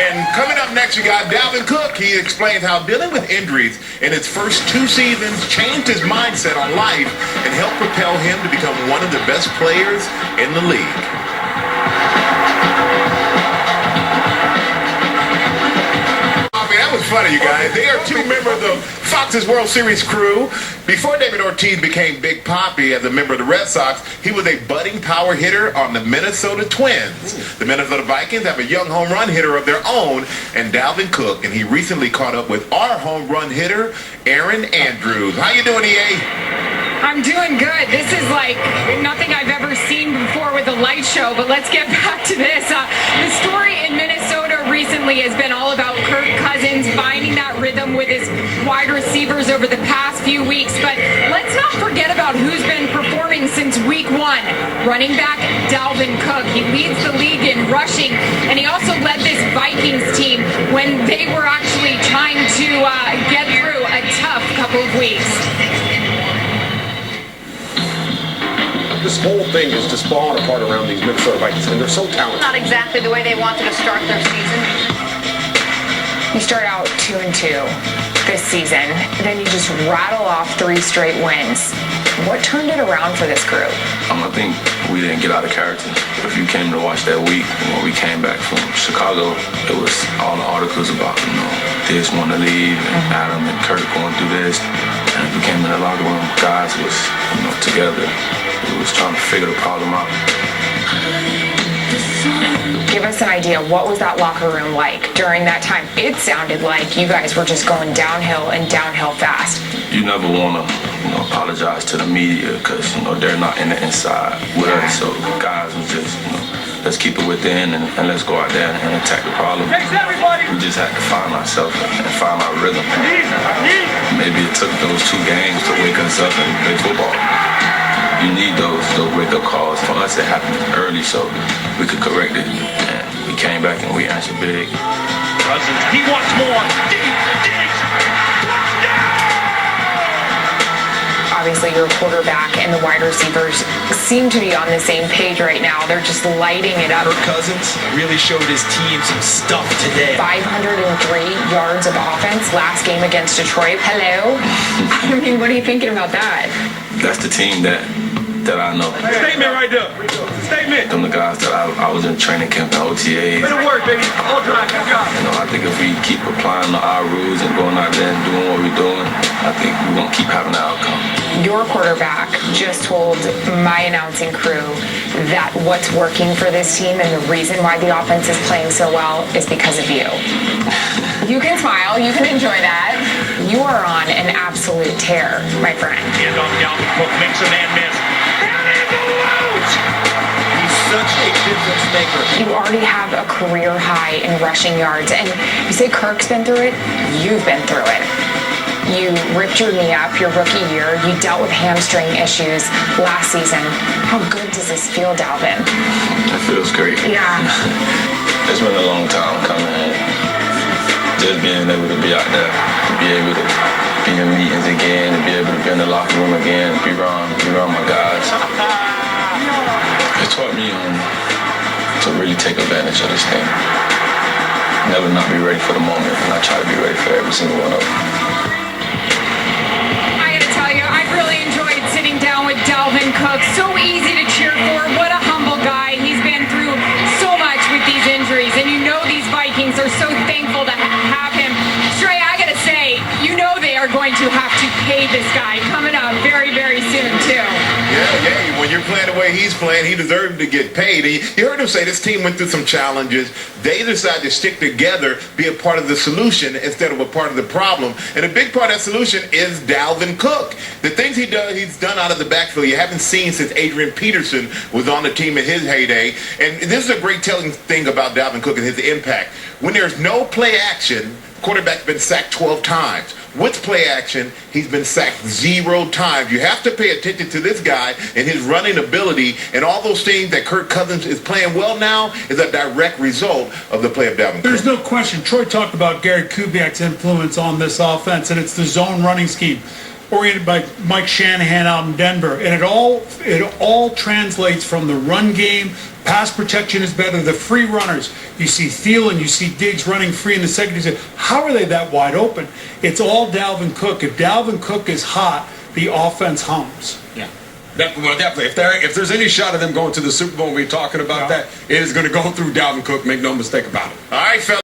And coming up next, we got Dalvin Cook. He explains how dealing with injuries in his first 2 seasons changed his mindset on life and helped propel him to become one of the best players in the league. That was funny, you guys. They are 2 members of Fox's World Series crew. Before David Ortiz became Big Papi as a member of the Red Sox, he was a budding power hitter on the Minnesota Twins. The Minnesota Vikings have a young home run hitter of their own, and Dalvin Cook, and he recently caught up with our home run hitter, Erin Andrews. How you doing, EA? I'm doing good. This is like nothing I've ever seen before with a light show, but let's get back to this. The story in Minnesota recently has been all about Kirk Cousins finding that rhythm with his wide receivers over the past few weeks, but let's not forget about who's been performing since week 1. Running back Dalvin Cook. He leads the league in rushing, and he also led this Vikings team when they were actually trying to get through a tough couple of weeks. This whole thing is just falling apart around these Minnesota Vikings, and they're so talented. Not exactly the way they wanted to start their season. You start out 2-2 this season, then you just rattle off 3 straight wins. What turned it around for this group? I think we didn't get out of character. If you came to watch that week, when we came back from Chicago, it was all the articles about, this want to leave, and Adam and Kurt going through this. And if we came in the locker room, guys was, together. We was trying to figure the problem out. Give us an idea. What was that locker room like during that time? It sounded like you guys were just going downhill and downhill fast. You never want to, apologize to the media because, they're not in the inside with us. So guys was just, let's keep it within and let's go out there and attack the problem. We just had to find ourselves and find our rhythm. Maybe it took those 2 games to wake us up and play football. You need those wake-up calls. For us, it happened early, so we could correct it. And we came back and we answered big. Cousins, he wants more. Obviously, your quarterback and the wide receivers seem to be on the same page right now. They're just lighting it up. Kirk Cousins really showed his team some stuff today. 503 yards of offense last game against Detroit. Hello? What are you thinking about that? That's the team that I know. Statement right there. Statement. Them the guys that I was in training camp and OTAs. Way to work, baby. All drive, good job. I think if we keep applying our rules and going out there and doing what we're doing, I think we're going to keep having the outcome. Your quarterback just told my announcing crew that what's working for this team and the reason why the offense is playing so well is because of you. You can smile. You can enjoy that. You are on an absolute tear, my friend. Hand on Dalvin Cook, makes a man miss. He's such a difference maker. You already have a career high in rushing yards, and you say Kirk's been through it. You've been through it. You ripped your knee up your rookie year. You dealt with hamstring issues last season. How good does this feel, Dalvin? It feels great. Yeah. It's been a long time coming. Just being able to be out there, to be able to be in meetings again, to be able to be in the locker room again, be around my guys. It taught me to really take advantage of this thing. Never not be ready for the moment, and I try to be ready for every single one of them. I gotta tell you, I've really enjoyed sitting down with Dalvin Cook. So easy to cheer for. What a humble guy. He's been through so much with these injuries, and these Vikings are so thankful to have him. Trey, I gotta say, they are going to have to pay this guy coming up very, very soon, too. Yeah. When you're playing the way he's playing, he deserves to get paid. You heard him say this team went through some challenges. They decided to stick together, be a part of the solution instead of a part of the problem. And a big part of that solution is Dalvin Cook. The things he's done out of the backfield you haven't seen since Adrian Peterson was on the team in his heyday. And this is a great telling thing about Dalvin Cook and his impact. When there's no play action, quarterback's been sacked 12 times. With play action, he's been sacked 0 times. You have to pay attention to this guy and his running ability, and all those things that Kirk Cousins is playing well now is a direct result of the play of Dalvin Cook. There's no question. Troy talked about Gary Kubiak's influence on this offense, and it's the zone running scheme oriented by Mike Shanahan out in Denver. And it all translates from the run game Pass protection is better. The free runners, you see Thielen, you see Diggs running free in the second. You say, how are they that wide open? It's all Dalvin Cook. If Dalvin Cook is hot, the offense hums. Yeah. Well, definitely. If there's any shot of them going to the Super Bowl, we're talking about that, it is going to go through Dalvin Cook. Make no mistake about it. All right, fellas.